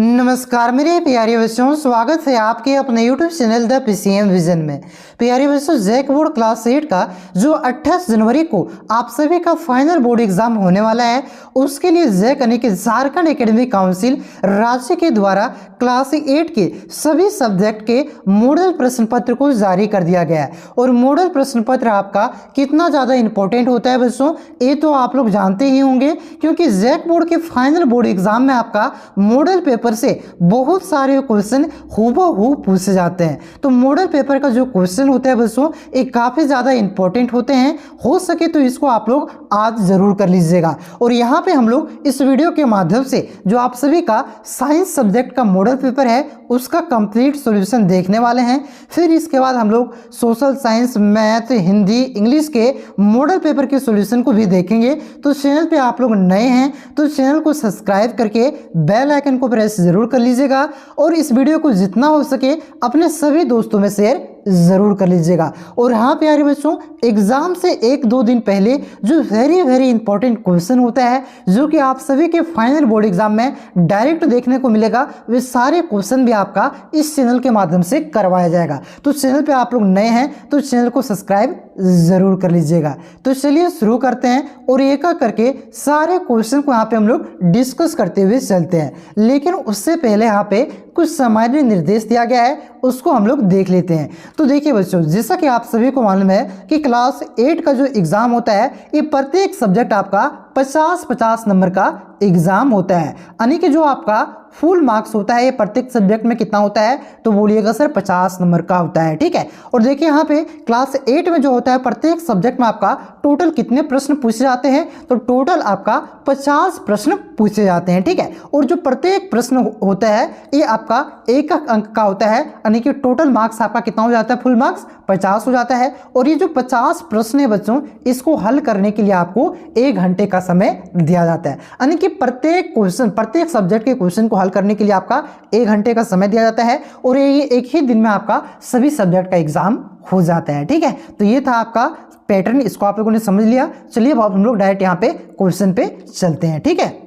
नमस्कार मेरे प्यारे बच्चों, स्वागत है आपके अपने YouTube channel the PCM vision में। प्यारे बच्चों, जैक बोर्ड क्लास 8 का जो 28 जनवरी को आप सभी का फाइनल बोर्ड एग्जाम होने वाला है, उसके लिए जैक यानी कि झारखंड एकेडमिक काउंसिल राज्य के द्वारा क्लास 8 के सभी सब्जेक्ट के मॉडल प्रश्न पत्र को जारी कर दिया गया है। और मॉडल प्रश्न पत्र आपका कितना ज़्यादा इंपॉर्टेंट होता है बच्चों, ये तो आप लोग जानते ही होंगे, क्योंकि जैक बोर्ड के फाइनल बोर्ड एग्जाम में आपका मॉडल पेपर से बहुत सारे क्वेश्चन हूबहू पूछे जाते हैं। तो मॉडल पेपर का जो क्वेश्चन होता है बच्चों, ये काफ़ी ज़्यादा इंपॉर्टेंट होते हैं। हो सके तो इसको आप लोग आज ज़रूर कर लीजिएगा। और यहाँ पे हम लोग इस वीडियो के माध्यम से जो आप सभी का साइंस सब्जेक्ट का मॉडल पेपर है उसका कंप्लीट सॉल्यूशन देखने वाले हैं। फिर इसके बाद हम लोग social science, math, Hindi, English के मॉडल पेपर के सॉल्यूशन को भी देखेंगे। तो चैनल पे आप लोग नए हैं तो चैनल को सब्सक्राइब करके बेल आइकन को प्रेस जरूर कर लीजिएगा और इस वीडियो को जितना हो सके अपने सभी दोस्तों में शेयर जरूर कर लीजिएगा। और हाँ प्यारे बच्चों, एग्जाम से 1-2 दिन पहले जो वेरी इंपॉर्टेंट क्वेश्चन होता है जो कि आप सभी के फाइनल बोर्ड एग्जाम में डायरेक्ट देखने को मिलेगा, वे सारे क्वेश्चन भी आपका इस चैनल के माध्यम से करवाया जाएगा। तो चैनल पे आप लोग नए हैं तो चैनल को सब्सक्राइब जरूर कर लीजिएगा। तो चलिए शुरू करते हैं और एक एक करके सारे क्वेश्चन को यहाँ पे हम लोग डिस्कस करते हुए चलते हैं। लेकिन उससे पहले यहाँ पे कुछ सामान्य निर्देश दिया गया है, उसको हम लोग देख लेते हैं। तो देखिए बच्चों, जैसा कि आप सभी को मालूम है कि क्लास 8 का जो एग्जाम होता है, ये प्रत्येक सब्जेक्ट आपका 50-50 नंबर का एग्जाम होता है। यानी कि जो आपका फुल मार्क्स होता है ये प्रत्येक सब्जेक्ट में कितना होता है, तो बोलिएगा सर 50 नंबर का होता है। ठीक है। और देखिए यहाँ पे क्लास 8 में जो होता है प्रत्येक सब्जेक्ट में आपका टोटल कितने प्रश्न पूछे जाते हैं, तो टोटल आपका 50 प्रश्न पूछे जाते हैं। ठीक है। और जो प्रत्येक प्रश्न होता है ये आपका एक अंक का होता है, यानी कि टोटल मार्क्स आपका कितना हो जाता है, फुल मार्क्स 50 हो जाता है। और ये जो 50 प्रश्न है बच्चों, इसको हल करने के लिए आपको 1 घंटे का समय दिया जाता है। यानी कि प्रत्येक क्वेश्चन, प्रत्येक सब्जेक्ट के क्वेश्चन को हल करने के लिए आपका 1 घंटे का समय दिया जाता है और ये एक ही दिन में आपका सभी सब्जेक्ट का एग्जाम हो जाता है। ठीक है। तो ये था आपका पैटर्न, इसको आप लोगों ने समझ लिया। चलिए अब हम लोग डायरेक्ट यहाँ पे क्वेश्चन पे चलते हैं। ठीक है।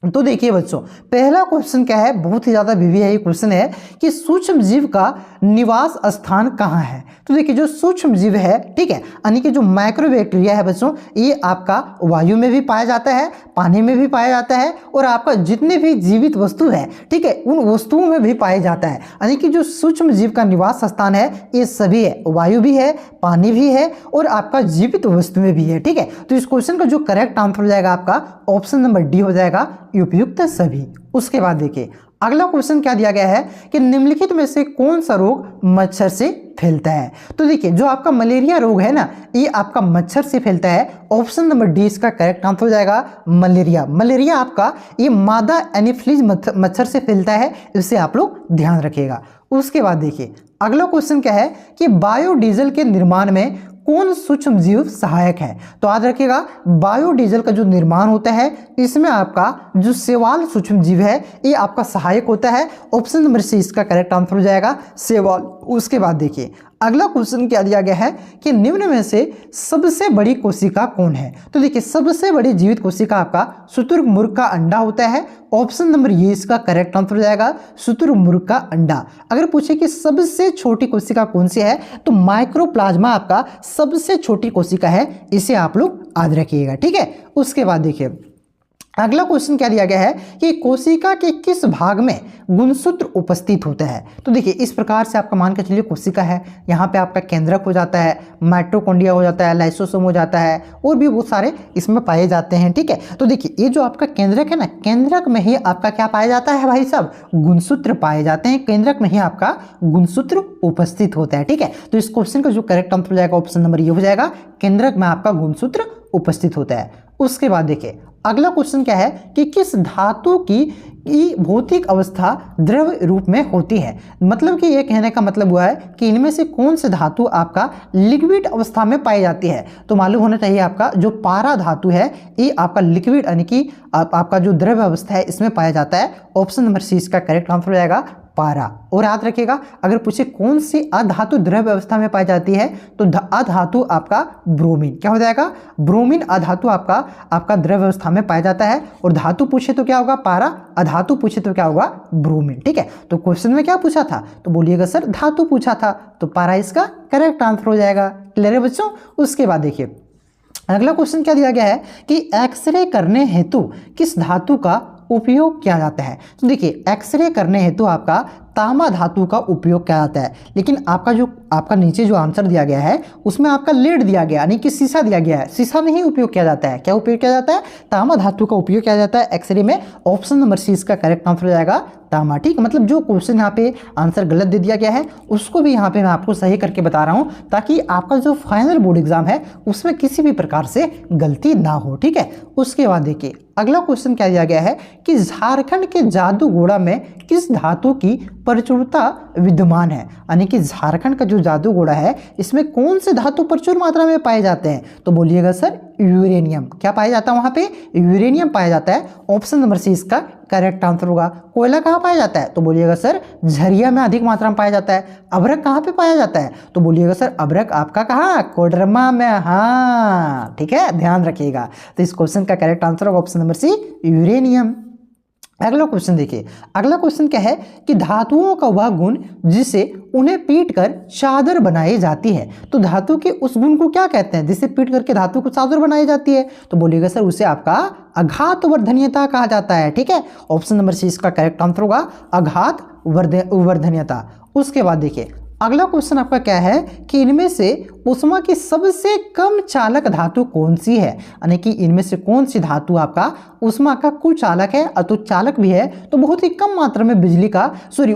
तो देखिए बच्चों, पहला क्वेश्चन क्या है, बहुत ही ज्यादा वीवीआई क्वेश्चन है कि सूक्ष्म जीव का निवास स्थान कहाँ है। तो देखिए जो सूक्ष्म जीव है, ठीक है, यानी कि जो माइक्रोबैक्टीरिया है बच्चों, ये आपका वायु में भी पाया जाता है, पानी में भी पाया जाता है और आपका जितने भी जीवित वस्तु है, ठीक है, उन वस्तुओं में भी पाया जाता है। यानी कि जो सूक्ष्म जीव का निवास स्थान है ये सभी है, वायु भी है, पानी भी है और आपका जीवित वस्तु में भी है। ठीक है। तो इस क्वेश्चन का जो करेक्ट आंसर हो जाएगा आपका ऑप्शन नंबर डी हो जाएगा, उपयुक्त सभी। उसके बाद देखिए अगला क्वेश्चन क्या दिया गया है कि निम्नलिखित में से कौन सा रोग मच्छर से फैलता है। तो देखिए जो आपका मलेरिया रोग है ना, ये आपका मच्छर से फैलता है। ऑप्शन नंबर डी इसका करेक्ट आंसर हो जाएगा मलेरिया। मलेरिया आपका ये मादा एनीफिलीज मच्छर से फैलता है, इसे आप लोग ध्यान रखिएगा। उसके बाद देखिए अगला क्वेश्चन क्या है कि बायोडीजल के निर्माण में कौन सूक्ष्म जीव सहायक है। तो याद रखिएगा बायोडीजल का जो निर्माण होता है इसमें आपका जो शैवाल सूक्ष्म जीव है ये आपका सहायक होता है। ऑप्शन नंबर सी इसका करेक्ट आंसर हो जाएगा, शैवाल। उसके बाद देखिए अगला क्वेश्चन क्या दिया गया है कि निम्न में से सबसे बड़ी कोशिका कौन है। तो देखिए सबसे बड़ी जीवित कोशिका आपका शुतुरमुर्ग का अंडा होता है। ऑप्शन नंबर ये इसका करेक्ट आंसर हो जाएगा, शुतुरमुर्ग का अंडा। अगर पूछे कि सबसे छोटी कोशिका कौन सी है, तो माइक्रोप्लाज्मा आपका सबसे छोटी कोशिका है, इसे आप लोग याद रखिएगा। ठीक है। उसके बाद देखिए अगला क्वेश्चन क्या दिया गया है कि कोशिका के किस भाग में गुणसूत्र उपस्थित होता है। तो देखिए इस प्रकार से आपका मान के चलिए कोशिका है, यहाँ पे आपका केंद्रक हो जाता है, माइटोकॉन्ड्रिया हो जाता है, लाइसोसोम हो जाता है और भी बहुत सारे इसमें पाए जाते हैं। ठीक है। तो देखिए ये जो आपका केंद्रक है ना, केंद्रक में ही आपका क्या पाया जाता है भाई साहब, गुणसूत्र पाए जाते हैं। केंद्रक में ही आपका गुणसूत्र उपस्थित होता है। ठीक है। तो इस क्वेश्चन का जो करेक्ट आंसर हो जाएगा ऑप्शन नंबर ये हो जाएगा, केंद्रक में आपका गुणसूत्र उपस्थित होता है। उसके बाद देखिए अगला क्वेश्चन क्या है कि किस धातु की भौतिक अवस्था द्रव रूप में होती है। मतलब कि ये कहने का मतलब हुआ है कि इनमें से कौन से धातु आपका लिक्विड अवस्था में पाई जाती है। तो मालूम होना चाहिए आपका जो पारा धातु है ये आपका लिक्विड यानी कि आपका जो द्रव अवस्था है इसमें पाया जाता है। ऑप्शन नंबर सी इसका करेक्ट आंसर हो जाएगा, पारा। और याद रखिएगा, अगर पूछे कौन सी अधातु द्रव्य अवस्था में पाई जाती है तो अधातु आपका ब्रोमीन। क्या हो जाएगा? ब्रोमीन अधातु आपका द्रव्य अवस्था में पाया जाता है। और धातु पूछे तो क्या होगा? पारा। अधातु पूछे तो क्या होगा? ब्रोमीन। ठीक है, तो क्वेश्चन में क्या पूछा था? तो बोलिएगा सर धातु पूछा था, तो पारा इसका करेक्ट आंसर हो जाएगा। क्लियर है बच्चों? उसके बाद देखिए अगला क्वेश्चन क्या दिया गया है कि एक्सरे करने हेतु किस धातु का उपयोग किया जाता है। तो देखिए एक्सरे करने हेतु आपका तांबा धातु का उपयोग किया जाता है, लेकिन आपका नीचे जो आंसर दिया गया है उसमें आपका लेड दिया गया यानी कि शीशा दिया गया है। शीशा नहीं उपयोग किया जाता है। क्या उपयोग किया जाता है? तांबा धातु का उपयोग किया जाता है एक्सरे में। ऑप्शन नंबर सी इसका करेक्ट आंसर हो जाएगा तांबा। ठीक, मतलब जो क्वेश्चन यहाँ पे आंसर गलत दे दिया गया है उसको भी यहाँ पे मैं आपको सही करके बता रहा हूँ, ताकि आपका जो फाइनल बोर्ड एग्जाम है उसमें किसी भी प्रकार से गलती ना हो। ठीक है, उसके बाद देखिए अगला क्वेश्चन क्या दिया गया है कि झारखंड के जादूगोड़ा में किस धातु की प्रचुरता विद्यमान है। यानी कि झारखंड का जो जादूगोड़ा है इसमें कौन से धातु प्रचुर मात्रा में पाए जाते हैं? तो बोलिएगा सर यूरेनियम। क्या पाया जाता है वहां पे? यूरेनियम पाया जाता है। ऑप्शन नंबर सी इसका करेक्ट आंसर होगा। कोयला कहाँ पाया जाता है? तो बोलिएगा सर झरिया में अधिक मात्रा में पाया जाता है। अभ्रक कहाँ पे पाया जाता है? तो बोलिएगा सर अभ्रक आपका कहाँ? कोडरमा में। हाँ ठीक है, ध्यान रखिएगा। तो इस क्वेश्चन का करेक्ट आंसर होगा ऑप्शन नंबर सी यूरेनियम। अगला क्वेश्चन देखिए, अगला क्वेश्चन क्या है कि धातुओं का वह गुण जिसे उन्हें पीट कर चादर बनाई जाती है। तो धातु के उस गुण को क्या कहते हैं जिसे पीट करके धातु को चादर बनाई जाती है? तो बोलिएगा सर उसे आपका आघात वर्धनीयता कहा जाता है। ठीक है, ऑप्शन नंबर सी इसका करेक्ट आंसर होगा आघात वर्धनीयता। उसके बाद देखिए अगला क्वेश्चन आपका क्या है कि इनमें से उष्मा की सबसे कम चालक धातु कौन सी है। यानी कि इनमें से कौन सी धातु आपका उष्मा का कुचालक है, तो चालक भी है, तो बहुत ही कम मात्रा में बिजली का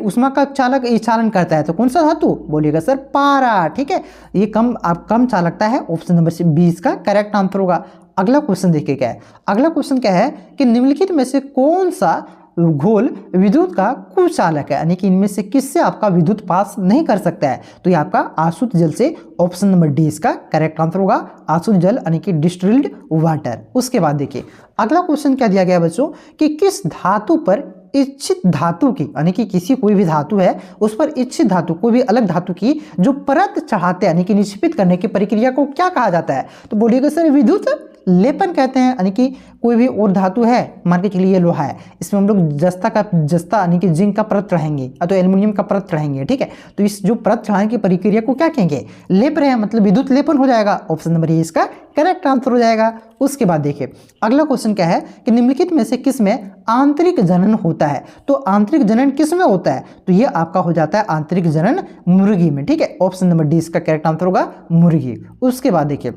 उष्मा का चालन करता है। तो कौन सा धातु? बोलिएगा सर पारा। ठीक है, ये कम चालकता है। ऑप्शन नंबर बी इसका करेक्ट आंसर होगा। अगला क्वेश्चन देखिए क्या है। अगला क्वेश्चन क्या है कि निम्नलिखित में से कौन सा घोल विद्युत का कुचालक है। यानी कि इनमें से किससे आपका विद्युत पास नहीं कर सकता है? तो ये आपका आसुत जल से। ऑप्शन नंबर डी इसका करेक्ट आंसर होगा आसुत जल यानी कि डिस्टिल्ड वाटर। उसके बाद देखिए अगला क्वेश्चन क्या दिया गया बच्चों कि किस धातु पर इच्छित धातु की, यानी कि किसी कोई भी धातु है उस पर इच्छित धातु कोई भी अलग धातु की जो परत चढ़ाते हैं यानी कि निक्षेपित करने की प्रक्रिया को क्या कहा जाता है? तो बोलिएगा सर विद्युत लेपन कहते हैं। यानी कि कोई भी और धातु है, मान के चलिए लोहा है, इसमें हम लोग जस्ता यानी कि जिंक का परत चढ़ाएंगे तो एल्युमिनियम का परत चढ़ाएंगे। ठीक है, तो इस जो परत चढ़ाने की प्रक्रिया को क्या कहेंगे? लेप रहे हैं, मतलब विद्युत लेपन हो जाएगा। ऑप्शन नंबर ए इसका करेक्ट आंसर हो जाएगा। उसके बाद देखिए अगला क्वेश्चन क्या है कि निम्नलिखित में से किस में आंतरिक जनन होता है? तो आंतरिक जनन किस में होता है? तो ये आपका हो जाता है आंतरिक जनन मुर्गी में। ठीक है, ऑप्शन नंबर डी इसका करेक्ट आंसर होगा मुर्गी। उसके बाद देखिए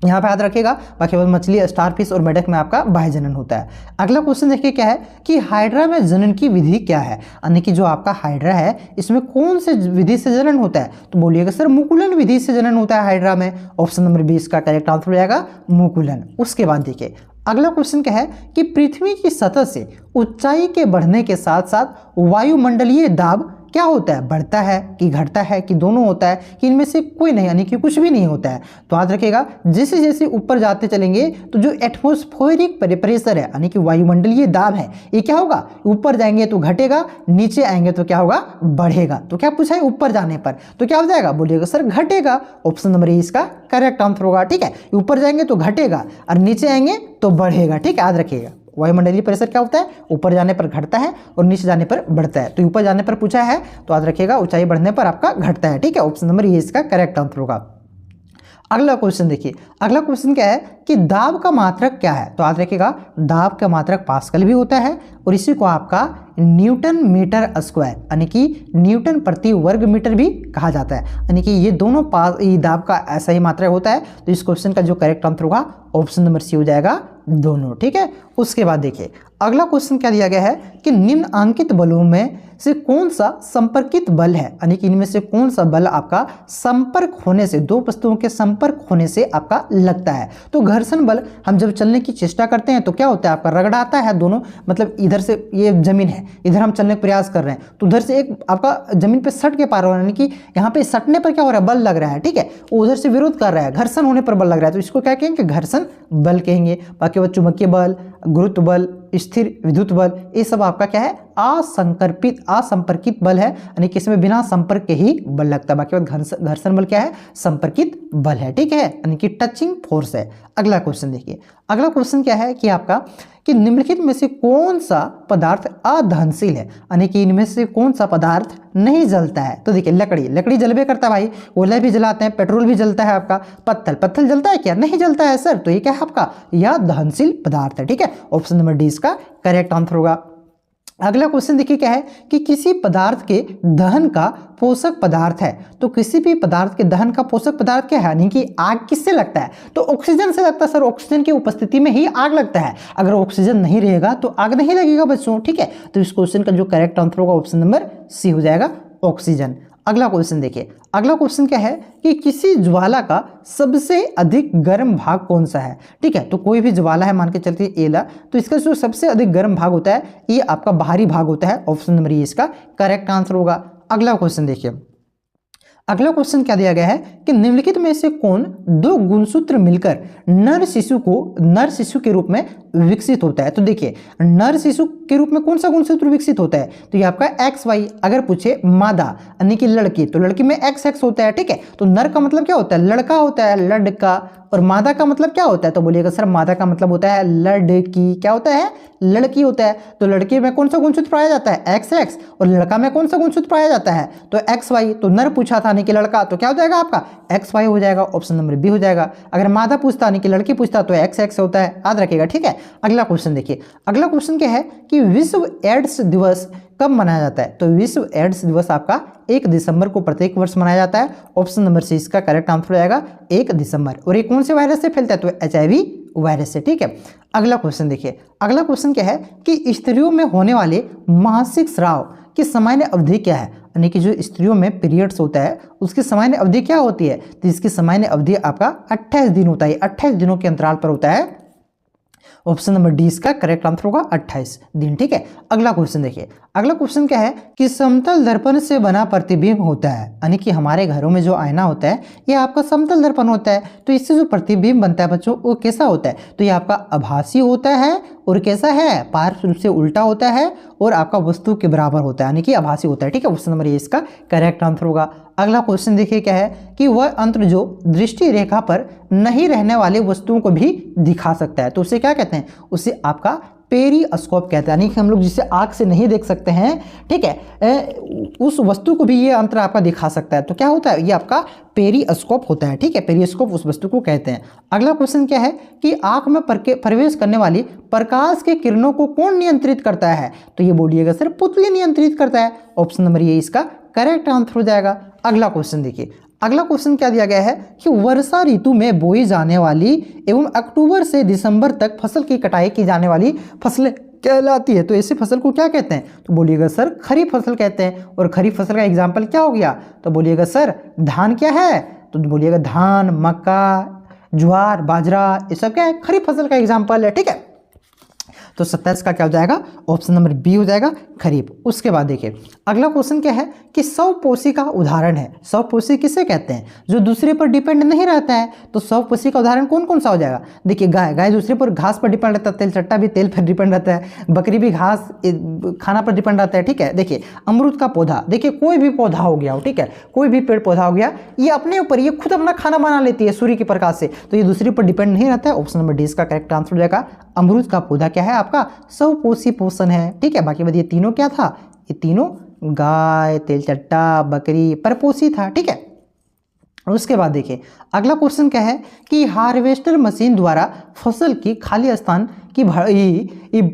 यहाँ पे याद रखिएगा बाकी बस मछली, स्टारफिश और मेढक में आपका बाह्य जनन होता है। अगला क्वेश्चन देखिए क्या है कि हाइड्रा में जनन की विधि क्या है। यानी कि जो आपका हाइड्रा है इसमें कौन से विधि से जनन होता है? तो बोलिएगा सर मुकुलन विधि से जनन होता है हाइड्रा में। ऑप्शन नंबर 20 का करेक्ट आंसर हो जाएगा मुकुलन। उसके बाद देखिए अगला क्वेश्चन क्या है कि पृथ्वी की सतह से ऊंचाई के बढ़ने के साथ साथ वायुमंडलीय दाब क्या होता है? बढ़ता है कि घटता है कि दोनों होता है कि इनमें से कोई नहीं, यानी कि कुछ भी नहीं होता है। तो याद रखिएगा जैसे जैसे ऊपर जाते चलेंगे तो जो एटमॉस्फेरिक प्रेशर है यानी कि वायुमंडलीय दाब है ये क्या होगा? ऊपर जाएंगे तो घटेगा, नीचे आएंगे तो क्या होगा? बढ़ेगा। तो क्या पूछा है? ऊपर जाने पर तो क्या हो जाएगा? बोलिएगा सर घटेगा। ऑप्शन नंबर ए इसका करेक्ट आंसर होगा। ठीक है, ऊपर जाएंगे तो घटेगा और नीचे आएंगे तो बढ़ेगा। ठीक है, याद रखिएगा वायुमंडलीय प्रेशर क्या होता है? ऊपर जाने पर घटता है और नीचे जाने पर बढ़ता है। तो ऊपर जाने पर पूछा है तो याद रखिएगा ऊंचाई बढ़ने पर आपका घटता है। ठीक है, ऑप्शन नंबर ए इसका करेक्ट आंसर होगा। अगला क्वेश्चन देखिए, अगला क्वेश्चन क्या है कि दाब का मात्रक क्या है? तो याद रखिएगा दाब का मात्रक पास्कल भी होता है और इसी को आपका न्यूटन मीटर स्क्वायर यानी कि न्यूटन प्रति वर्ग मीटर भी कहा जाता है। यानी कि ये दोनों दाब का ऐसा ही मात्रक होता है। तो इस क्वेश्चन का जो करेक्ट आंसर होगा ऑप्शन नंबर सी हो जाएगा दोनों। ठीक है, उसके बाद देखिए अगला क्वेश्चन क्या दिया गया है कि निम्नांकित बलों में से कौन सा संपर्कित बल है? यानी कि इनमें से कौन सा बल आपका संपर्क होने से, दो वस्तुओं के संपर्क होने से आपका लगता है? तो घर्षण बल, हम जब चलने की चेष्टा करते हैं तो क्या होता है? आपका रगड़ाता है दोनों, मतलब इधर से ये जमीन है, इधर हम चलने का प्रयास कर रहे हैं तो उधर से एक आपका जमीन पे सट के पार हो रहा है, यानी कि यहाँ पे सटने पर क्या हो रहा है? बल लग रहा है। ठीक है, उधर से विरोध कर रहा है, घर्षण होने पर बल लग रहा है, तो इसको क्या कहेंगे? घर्षण बल कहेंगे। बाकी वो चुंबकीय बल, गुरुत्व बल, स्थिर विद्युत बल, ये सब आपका क्या है, असंपर्कित बल है, यानी कि इसमें बिना संपर्क के ही बल लगता है। बाकी बात घर्षण बल क्या है, संपर्कित बल है, ठीक है, यानी कि टचिंग फोर्स है। अगला क्वेश्चन देखिए, अगला क्वेश्चन क्या है कि आपका कि निम्नलिखित में से कौन सा पदार्थ अदहनशील है, यानी कि इनमें से कौन सा पदार्थ नहीं जलता है। तो देखिए लकड़ी जलबे करता है भाई, कोयला भी जलाते हैं, पेट्रोल भी जलता है आपका, पत्थल जलता है क्या, नहीं जलता है सर। तो ये क्या है आपका, यह दहनशील पदार्थ है, ठीक है। ऑप्शन नंबर डी इसका करेक्ट आंसर होगा। अगला क्वेश्चन देखिए क्या है कि किसी पदार्थ के दहन का पोषक पदार्थ है। तो किसी भी पदार्थ के दहन का पोषक पदार्थ क्या है, यानी कि आग किससे लगता है, तो ऑक्सीजन से लगता है सर। ऑक्सीजन की उपस्थिति में ही आग लगता है, अगर ऑक्सीजन नहीं रहेगा तो आग नहीं लगेगा बच्चों, ठीक है। तो इस क्वेश्चन का जो करेक्ट आंसर होगा ऑप्शन नंबर सी हो जाएगा, ऑक्सीजन। अगला क्वेश्चन देखिए, अगला क्वेश्चन क्या है कि किसी ज्वाला का सबसे अधिक गर्म भाग कौन सा है, ठीक है। तो कोई भी ज्वाला है, मान के चलते हैं एला, तो इसका जो सबसे अधिक गर्म भाग होता है ये आपका बाहरी भाग होता है। ऑप्शन नंबर ए इसका करेक्ट आंसर होगा। अगला क्वेश्चन देखिए, अगला क्वेश्चन क्या दिया गया है कि निम्नलिखित में से कौन दो गुणसूत्र मिलकर नर शिशु के रूप में विकसित होता है। तो देखिए नर शिशु के रूप में कौन सा गुणसूत्र विकसित होता है, तो ये आपका XY। अगर पूछे मादा यानी कि लड़की, तो लड़की में XX होता है, ठीक है। तो नर का मतलब क्या होता है, लड़का होता है, लड़का, और मादा का मतलब क्या होता है, तो बोलिएगा सर मादा का मतलब होता है लड़की, क्या होता है, लड़की होता है। तो लड़की में कौन सा गुणसूत्र पाया जाता है, XX, और लड़का में कौन सा गुणसूत्र पाया जाता है, तो XY। तो नर पूछा था यानी कि लड़का, तो क्या हो जाएगा आपका XY हो जाएगा, ऑप्शन नंबर बी हो जाएगा। अगर मादा पूछता यानी कि लड़की पूछता तो XX होता है, याद रखिएगा, ठीक है। अगला क्वेश्चन देखिए, अगला क्वेश्चन क्या है कि विश्व एड्स दिवस कब मनाया जाता है। तो विश्व एड्स दिवस आपका 1 दिसंबर को प्रत्येक वर्ष मनाया जाता है। ऑप्शन नंबर सी इसका करेक्ट आंसर हो जाएगा 1 दिसंबर। और ये कौन से वायरस से फैलता है, तो HIV वायरस से, ठीक है। अगला क्वेश्चन देखिए, अगला क्वेश्चन क्या है कि स्त्रियों में होने वाले मासिक स्राव की सामान्य अवधि क्या है, यानी कि जो स्त्रियों में पीरियड्स होता है उसकी सामान्य अवधि क्या होती है, तो इसकी सामान्य अवधि आपका 28 दिन होता है, 28 दिनों के अंतराल पर होता है। ऑप्शन नंबर डी इसका करेक्ट आंसर होगा 28 दिन, ठीक है। अगला क्वेश्चन देखिए, अगला क्वेश्चन क्या है कि समतल दर्पण से बना प्रतिबिंब होता है, यानी कि हमारे घरों में जो आईना होता है ये आपका समतल दर्पण होता है। तो इससे जो प्रतिबिंब बनता है बच्चों वो कैसा होता है, तो ये आपका आभासी होता है, और कैसा है, पार्श्व रूप से उल्टा होता है, और आपका वस्तु के बराबर होता है, यानी कि आभासी होता है, ठीक है। ऑप्शन नंबर ए इसका करेक्ट आंसर होगा। अगला क्वेश्चन देखिए क्या है कि वह अंतर जो दृष्टि रेखा पर नहीं रहने वाले वस्तुओं को भी दिखा सकता है, तो उसे क्या कहते हैं, उसे आपका पेरिस्कोप कहते हैं, यानी कि हम लोग जिसे आंख से नहीं देख सकते हैं, ठीक है, उस वस्तु को भी ये अंतर आपका दिखा सकता है। तो क्या होता है, ये आपका पेरिस्कोप होता है, ठीक है। पेरिस्कोप उस वस्तु को कहते हैं। अगला क्वेश्चन क्या है कि आंख में प्रवेश करने वाली प्रकाश के किरणों को कौन नियंत्रित करता है, तो ये बोलिएगा सर पुतली नियंत्रित करता है। ऑप्शन नंबर ये इसका करेक्ट आंसर हो जाएगा। अगला क्वेश्चन देखिए, अगला क्वेश्चन क्या दिया गया है कि वर्षा ऋतु में बोई जाने वाली एवं अक्टूबर से दिसंबर तक फसल की कटाई की जाने वाली फसलें कहलाती है। तो ऐसी फसल को क्या कहते हैं, तो बोलिएगा सर खरीफ फसल कहते हैं। और खरीफ फसल का एग्जाम्पल क्या हो गया, तो बोलिएगा सर धान क्या है, तो बोलिएगा धान, मक्का, ज्वार, बाजरा, ये सब क्या है, खरीफ फसल का एग्जाम्पल है, ठीक है। तो 27 का क्या हो जाएगा, ऑप्शन नंबर बी हो जाएगा, खरीफ। उसके बाद देखिए अगला क्वेश्चन क्या है कि स्वपोषी का उदाहरण है। स्वपोषी किसे कहते हैं, जो दूसरे पर डिपेंड नहीं रहता है। तो स्वपोषी का उदाहरण कौन कौन सा हो जाएगा, देखिए गाय दूसरे पर घास पर डिपेंड रहता है, तेल चट्टा भी तेल पर डिपेंड रहता है, बकरी भी घास खाना पर डिपेंड रहता है, ठीक है। देखिए अमरूद का पौधा, देखिए कोई भी पौधा हो गया हो, ठीक है, कोई भी पेड़ पौधा हो गया, ये अपने ऊपर ये खुद अपना खाना बना लेती है सूर्य के प्रकाश से, तो ये दूसरे पर डिपेंड नहीं रहता है। ऑप्शन नंबर डी इसका करेक्ट आंसर हो जाएगा। अमरूद का पौधा क्या है आपका, स्वपोषी पोषण है, ठीक है। बाकी ये तीनों क्या था, ये तीनों गाय, तेलचट्टा, बकरी परपोषी था, ठीक है। उसके बाद देखिए अगला क्वेश्चन क्या है कि हार्वेस्टर मशीन द्वारा फसल की खाली स्थान की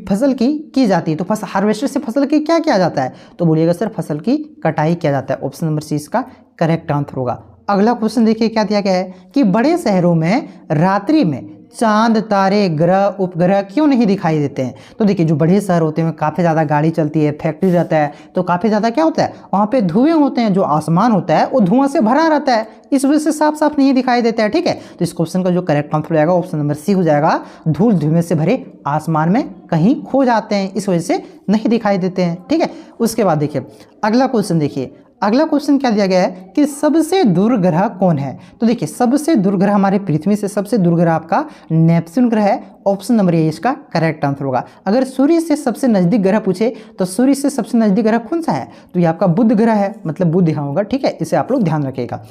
फसल की जाती है। तो हार्वेस्टर से फसल की क्या किया जाता है, तो बोलिएगा सर फसल की कटाई किया जाता है। ऑप्शन नंबर सी इसका करेक्ट आंसर होगा। अगला क्वेश्चन देखिए क्या दिया गया है कि बड़े शहरों में रात्रि में चांद, तारे, ग्रह, उपग्रह क्यों नहीं दिखाई देते हैं। तो देखिए जो बड़े शहर होते हैं काफ़ी ज़्यादा गाड़ी चलती है, फैक्ट्री रहता है, तो काफ़ी ज़्यादा क्या होता है वहाँ पे धुएं होते हैं, जो आसमान होता है वो धुआं से भरा रहता है, इस वजह से साफ साफ नहीं दिखाई देता है, ठीक है। तो इस क्वेश्चन का जो करेक्ट आंसर हो जाएगा ऑप्शन नंबर सी हो जाएगा, धूल धुएं से भरे आसमान में कहीं खो जाते हैं, इस वजह से नहीं दिखाई देते हैं, ठीक है। उसके बाद देखिए अगला क्वेश्चन देखिए अगला क्वेश्चन क्या दिया गया है कि सबसे दूर ग्रह कौन है। तो देखिए सबसे दूर ग्रह हमारे पृथ्वी से सबसे दूर ग्रह आपका नेपच्यून ग्रह है। ऑप्शन नंबर ए इसका करेक्ट आंसर होगा। अगर सूर्य से सबसे नजदीक ग्रह पूछे तो सूर्य से सबसे नजदीक ग्रह कौन सा है, तो ये आपका बुध ग्रह है, मतलब बुध यहाँ होगा। ठीक है, इसे आप लोग ध्यान रखिएगा।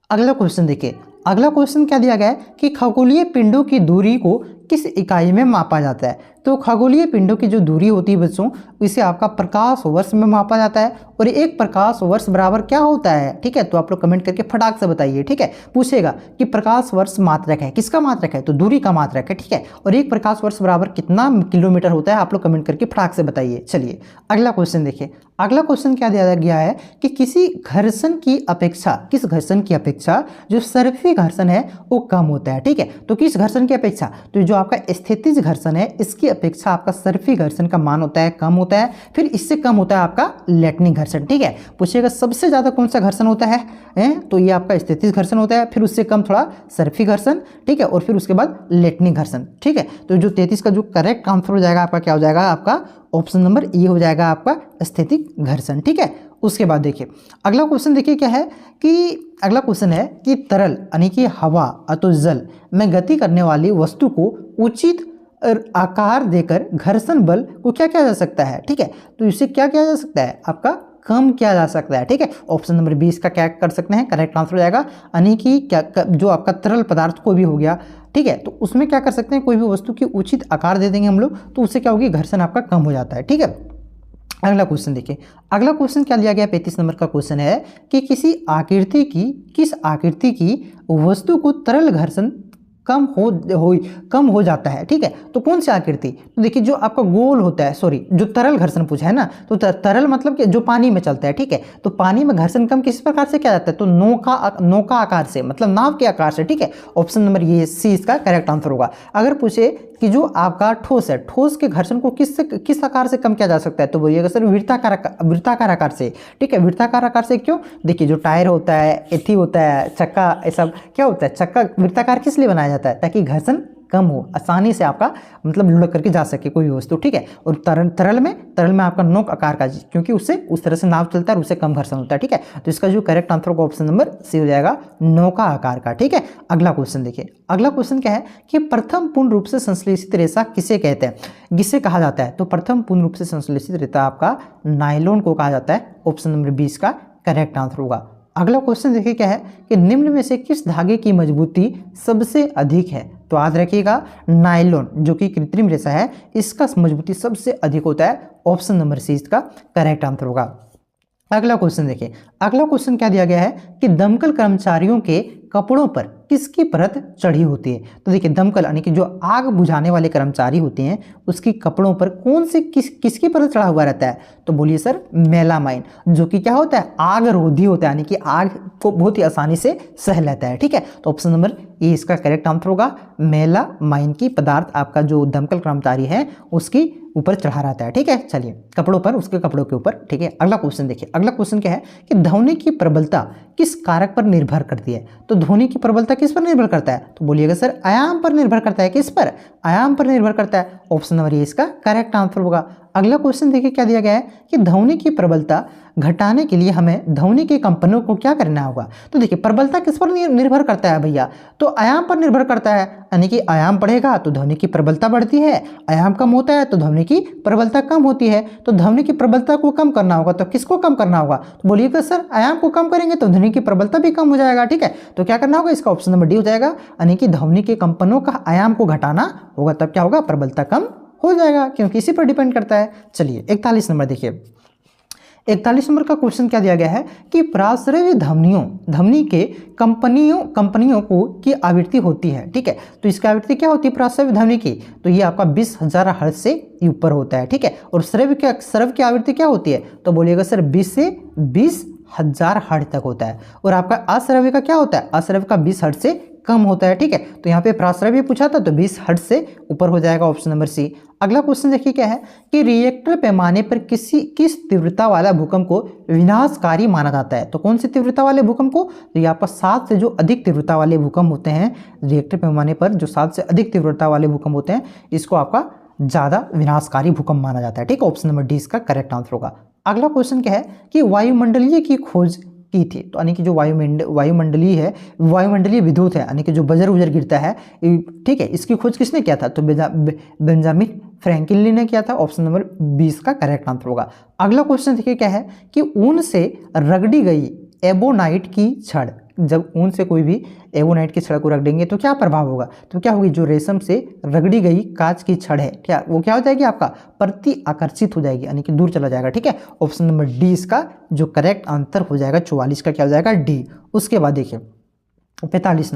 अगला क्वेश्चन देखिए, अगला क्वेश्चन क्या दिया गया है कि खगोलीय पिंडों की दूरी को किस इकाई में मापा जाता है। तो खगोलीय पिंडों की जो दूरी होती है बच्चों, इसे आपका प्रकाश वर्ष में मापा जाता है और एक प्रकाश वर्ष बराबर क्या होता है। ठीक है, तो आप लोग कमेंट करके फटाक से बताइए। ठीक है, पूछेगा कि प्रकाश वर्ष मात्रक है, किसका मात्रक है, तो दूरी का मात्रक है। ठीक है, और एक प्रकाश वर्ष बराबर कितना किलोमीटर होता है, आप लोग कमेंट करके फटाक से बताइए। चलिए अगला क्वेश्चन देखिए, अगला क्वेश्चन क्या दिया गया है कि किसी घर्षण की अपेक्षा, किस घर्षण की अपेक्षा जो सर्फी घर्षण है वो कम होता है। ठीक है, तो किस घर्षण की अपेक्षा, तो जो आपका स्थितिज घर्षण है इसकी अपेक्षा आपका सर्फी घर्षण का मान होता है कम होता है। फिर इससे कम होता है आपका लैटिनिक घर्षण। ठीक है, पूछेगा सबसे ज्यादा कौन सा घर्षण होता है, तो ये आपका स्थितिज घर्षण होता है, फिर उससे कम थोड़ा सर्फी घर्षण। ठीक है, और फिर उसके बाद लैटिनिक घर्षण। ठीक है, तो जो 33 का जो करेक्ट आंसर हो जाएगा आपका क्या हो जाएगा, आपका ऑप्शन नंबर ए हो जाएगा आपका स्थितिक घर्षण। ठीक है, उसके बाद देखिए अगला क्वेश्चन देखिए क्या है कि अगला क्वेश्चन है कि तरल यानी कि हवा अथवा जल में गति करने वाली वस्तु को उचित आकार देकर घर्षण बल को क्या किया जा सकता है। ठीक है, तो इसे क्या किया जा सकता है, आपका कम किया जा सकता है। ठीक है, ऑप्शन नंबर 20 का क्या कर सकते हैं, करेक्ट आंसर हो जाएगा यानी कि क्या जो आपका तरल पदार्थ कोई भी हो गया। ठीक है, तो उसमें क्या कर सकते हैं, कोई भी वस्तु की उचित आकार दे देंगे हम लोग, तो उससे क्या होगी, घर्षण आपका कम हो जाता है। ठीक है, अगला क्वेश्चन देखिए, अगला क्वेश्चन क्या लिया गया, 35 नंबर का क्वेश्चन है कि किस आकृति की वस्तु को तरल घर्षण कम हो जाता है। ठीक है, तो कौन सी आकृति, तो देखिए जो आपका गोल होता है, सॉरी जो तरल घर्षण पूछा है ना, तो तरल मतलब कि जो पानी में चलता है। ठीक है, तो पानी में घर्षण कम किस प्रकार से किया जाता है, तो नौका आकार से, मतलब नाव के आकार से। ठीक है, ऑप्शन नंबर ये सी इसका करेक्ट आंसर होगा। अगर पूछे कि जो आपका ठोस है, ठोस के घर्षण को किस आकार से कम किया जा सकता है, तो बोलिएगा सर वृत्ताकार आकार से। ठीक है, वृत्ताकार आकार से क्यों, देखिए जो टायर होता है, एथी होता है, चक्का, ये सब क्या होता है, चक्का वृत्ताकार किस लिए बनाया जाता है, ताकि घर्षण कम हो, आसानी से आपका मतलब लुढ़क करके जा सके कोई भी वस्तु। ठीक है, और तरल में आपका नोक आकार का, क्योंकि उससे उस तरह से नाव चलता है और उससे कम घर्षण होता है। ठीक है, तो इसका जो करेक्ट आंसर होगा ऑप्शन नंबर सी हो जाएगा, नौका आकार का। ठीक है, अगला क्वेश्चन देखिए, अगला क्वेश्चन क्या है कि प्रथम पूर्ण रूप से संश्लेषित रेशा किसे कहते हैं, किसे कहा जाता है, तो प्रथम पूर्ण रूप से संश्लेषित रेशा आपका नायलॉन को कहा जाता है। ऑप्शन नंबर 20 का करेक्ट आंसर होगा। अगला क्वेश्चन देखिए क्या है कि निम्न में से किस धागे की मजबूती सबसे अधिक है, तो याद रखिएगा नायलॉन जो कि कृत्रिम रेशा है, इसका मजबूती सबसे अधिक होता है। ऑप्शन नंबर सी इसका करेक्ट आंसर होगा। अगला क्वेश्चन देखिए, अगला क्वेश्चन क्या दिया गया है कि दमकल कर्मचारियों के कपड़ों पर किसकी परत चढ़ी होती है, तो देखिए दमकल यानी कि जो आग बुझाने वाले कर्मचारी होते हैं उसकी कपड़ों पर कौन से किसकी परत चढ़ा हुआ रहता है, तो बोलिए सर मेलामाइन, जो कि क्या होता है, आग रोधी होता है, यानी कि आग को बहुत ही आसानी से सह लेता है। ठीक है, तो ऑप्शन नंबर ए इसका करेक्ट आंसर होगा, मेलामाइन की पदार्थ आपका जो दमकल कर्मचारी है उसकी ऊपर चढ़ा रहता है। ठीक है, चलिए कपड़ों पर, उसके कपड़ों के ऊपर। ठीक है, अगला क्वेश्चन देखिए, अगला क्वेश्चन क्या है कि ध्वनि की प्रबलता किस कारक पर निर्भर करती है, तो ध्वनि की प्रबलता किस पर निर्भर करता है, तो बोलिएगा सर आयाम पर निर्भर करता है। किस पर, आयाम पर निर्भर करता है। ऑप्शन नंबर ए इसका करेक्ट आंसर होगा। अगला क्वेश्चन देखिए क्या दिया गया है कि ध्वनि की प्रबलता घटाने के लिए हमें ध्वनि के कंपनों को क्या करना होगा, तो देखिए प्रबलता किस पर निर्भर करता है भैया, तो आयाम पर निर्भर करता है, यानी कि आयाम बढ़ेगा तो ध्वनि की प्रबलता बढ़ती है, आयाम कम होता है तो ध्वनि की प्रबलता कम होती है। तो ध्वनि की प्रबलता को कम करना होगा तो किसको कम करना होगा, तो बोलिएगा सर आयाम को कम करेंगे तो ध्वनि की प्रबलता भी कम हो जाएगा। ठीक है, तो क्या करना होगा, इसका ऑप्शन नंबर डी हो जाएगा, यानी कि ध्वनि के कंपनों का आयाम को घटाना होगा, तब क्या होगा, प्रबलता कम हो जाएगा, क्योंकि इसी पर डिपेंड करता है। चलिए 41 नंबर देखिए, 41 नंबर का क्वेश्चन क्या दिया गया है कि प्राश्रव्य ध्वनि के कंपनियों को की आवृत्ति होती है। ठीक है, तो इसकी आवृत्ति क्या होती है प्राश्रव्य ध्वनि की, तो ये आपका 20,000 हर्ट्ज से ऊपर होता है। ठीक है, और श्रव्य की आवृत्ति क्या होती है, तो बोलिएगा सर 20 से 20,000 हर्ट्ज तक होता है। और आपका अश्रव्य का क्या होता है, अश्रव्य का 20 हर्ट्ज से कम होता है। ठीक है, तो यहाँ पे प्राश्रव्य पूछा था तो 20 हर्ट्ज से ऊपर हो जाएगा, ऑप्शन नंबर सी। अगला क्वेश्चन देखिए क्या है कि रिएक्टर पैमाने पर किस तीव्रता वाला भूकंप को विनाशकारी माना जाता है, तो कौन सी तीव्रता वाले भूकंप को, तो ये आपका 7 से जो अधिक तीव्रता वाले भूकंप होते हैं, रिएक्टर पैमाने पर जो 7 से अधिक तीव्रता वाले भूकंप होते हैं, इसको आपका ज़्यादा विनाशकारी भूकंप माना जाता है। ठीक है, ऑप्शन नंबर डी इसका करेक्ट आंसर होगा। अगला क्वेश्चन क्या है कि वायुमंडलीय की खोज की थी, तो यानी कि जो वायुमंडलीय है, वायुमंडलीय विद्युत है, यानी कि जो बजर उजर गिरता है, ठीक है, इसकी खोज किसने किया था? तो बेंजामिन फ्रैंकलिन ने किया था। ऑप्शन नंबर 20 का करेक्ट आंसर होगा। अगला क्वेश्चन देखिए क्या है कि ऊन से रगड़ी गई एबोनाइट की छड़, जब ऊन से कोई भी एबोनाइट की छड़ को रख देंगे तो क्या प्रभाव होगा? तो क्या होगी, जो रेशम से रगड़ी गई कांच की छड़ है, क्या वो क्या हो जाएगी? आपका प्रति आकर्षित हो जाएगी, यानी कि दूर चला जाएगा। ठीक है, ऑप्शन नंबर डी इसका जो करेक्ट आंसर हो जाएगा। 44 का क्या हो जाएगा? डी। उसके बाद देखिए 45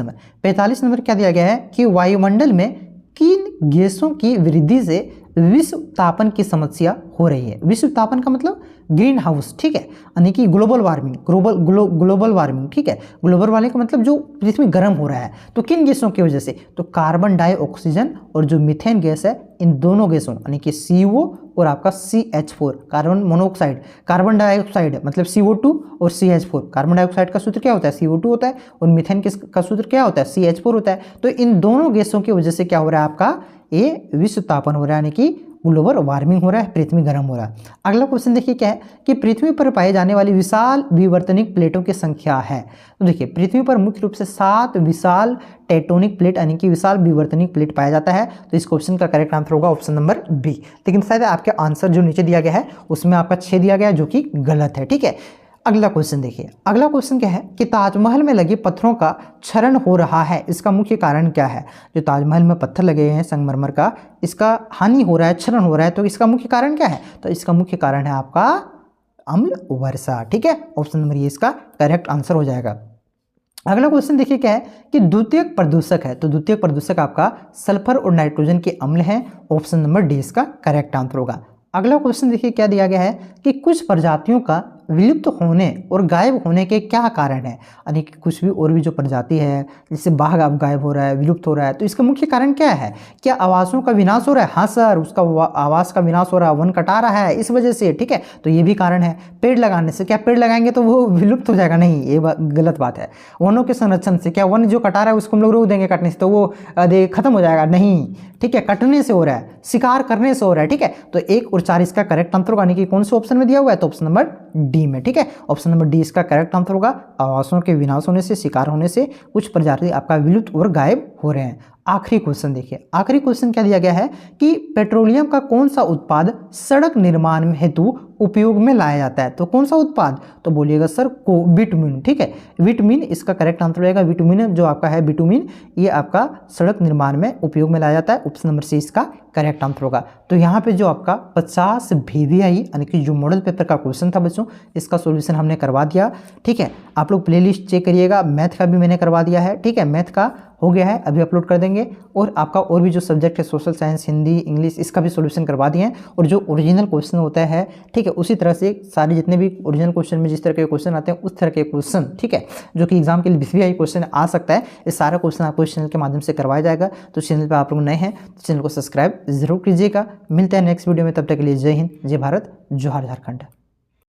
नंबर क्या दिया गया है कि वायुमंडल में किन गैसों की वृद्धि से विश्व तापन की समस्या हो रही है? विश्व तापन का मतलब ग्रीन हाउस, ठीक है, यानी कि ग्लोबल वार्मिंग, ग्लोबल वार्मिंग, ठीक है, ग्लोबल वार्मिंग का मतलब जो पृथ्वी गर्म हो रहा है, तो किन गैसों की वजह से? तो कार्बन डाइऑक्सीजन और जो मीथेन गैस है, इन दोनों गैसों यानी कि CO और आपका CH4 carbon monoxide, carbon dioxide मतलब CO2 और CH4, कार्बन डाइऑक्साइड का सूत्र क्या होता है? CO2 होता है, और मीथेन का सूत्र क्या होता है? CH4 होता है। तो इन दोनों गैसों की वजह से क्या हो रहा है? आपका ये विश्व तापन हो रहा है, यानी कि ग्लोबल वार्मिंग हो रहा है, पृथ्वी गर्म हो रहा है। अगला क्वेश्चन देखिए क्या है कि पृथ्वी पर पाए जाने वाली विशाल विवर्तनिक प्लेटों की संख्या है। तो देखिए पृथ्वी पर मुख्य रूप से 7 विशाल टेक्टोनिक प्लेट यानी कि विशाल विवर्तनिक प्लेट पाया जाता है। तो इस क्वेश्चन का करेक्ट आंसर होगा ऑप्शन नंबर बी। लेकिन शायद आपके आंसर जो नीचे दिया गया है उसमें आपका 6 दिया गया है, जो कि गलत है। ठीक है, अगला क्वेश्चन देखिए। अगला क्वेश्चन क्या है कि ताजमहल में लगे पत्थरों का क्षरण हो रहा है, इसका मुख्य कारण क्या है? जो ताजमहल में पत्थर लगे हैं संगमरमर का, इसका हानि हो रहा है, क्षरण हो रहा है, तो इसका मुख्य कारण क्या है? तो इसका मुख्य कारण है आपका अम्ल वर्षा। ठीक है, ऑप्शन नंबर ये इसका करेक्ट आंसर हो जाएगा। अगला क्वेश्चन देखिए क्या है कि द्वितीयक प्रदूषक है, तो द्वितीयक प्रदूषक आपका सल्फर और नाइट्रोजन के अम्ल हैं। ऑप्शन नंबर डी इसका करेक्ट आंसर होगा। अगला क्वेश्चन देखिए क्या दिया गया है कि कुछ प्रजातियों का विलुप्त होने और गायब होने के क्या कारण है? यानी कि कुछ भी और भी जो प्रजाति है, जैसे बाघ अब गायब हो रहा है, विलुप्त हो रहा है, तो इसका मुख्य कारण क्या है? क्या आवासों का विनाश हो रहा है? हाँ सर, उसका आवास का विनाश हो रहा है, वन कटा रहा है, इस वजह से। ठीक है, तो ये भी कारण है। पेड़ लगाने से, क्या पेड़ लगाएंगे तो वो विलुप्त हो जाएगा? नहीं, ये गलत बात है। वनों के संरक्षण से, क्या वन जो कटा रहा है उसको हम लोग रोक देंगे कटने से तो वो खत्म हो जाएगा? नहीं, ठीक है, कटने से हो रहा है, शिकार करने से हो रहा है। ठीक है, तो 1 और 4 इसका करेक्ट आंसर होगा, यानी कि कौन से ऑप्शन में दिया हुआ है? तो ऑप्शन नंबर डी में। ठीक है, ऑप्शन नंबर डी इसका करेक्ट आंसर होगा। आवासों के विनाश होने से, शिकार होने से कुछ प्रजाति आपका विलुप्त और गायब हो रहे हैं। आखिरी क्वेश्चन देखिए। आखिरी क्वेश्चन क्या दिया गया है कि पेट्रोलियम का कौन सा उत्पाद सड़क निर्माण हेतु उपयोग में लाया जाता है? तो कौन सा उत्पाद? तो बोलिएगा सर को बिटुमिन। ठीक है, बिटुमिन इसका करेक्ट आंसर रहेगा। बिटुमिन जो आपका है, बिटुमिन ये आपका सड़क निर्माण में उपयोग में लाया जाता है। ऑप्शन नंबर सी इसका करेक्ट आंसर होगा। तो यहाँ पे जो आपका 50 VVI यानी कि जो मॉडल पेपर का क्वेश्चन था बच्चों, इसका सॉल्यूशन हमने करवा दिया। ठीक है, आप लोग प्लेलिस्ट चेक करिएगा। मैथ का भी मैंने करवा दिया है। ठीक है, मैथ का हो गया है, अभी अपलोड कर देंगे। और आपका और भी जो सब्जेक्ट है, सोशल साइंस, हिंदी, इंग्लिश, इसका भी सॉल्यूशन करवा दिए हैं। और जो ओरिजिनल क्वेश्चन होता है, ठीक है, उसी तरह से सारे जितने भी ओरिजिनल क्वेश्चन में जिस तरह के क्वेश्चन आते हैं उस तरह के क्वेश्चन, ठीक है, जो कि एग्जाम के लिए VVI क्वेश्चन आ सकता है, ये सारा क्वेश्चन आपको इस चैनल के माध्यम से करवाया जाएगा। तो चैनल पर आप लोग नए हैं तो चैनल को सब्सक्राइब जरूर कीजिएगा। मिलते हैं नेक्स्ट वीडियो में, तब तक के लिए जय हिंद, जय भारत, जोहार झारखंड।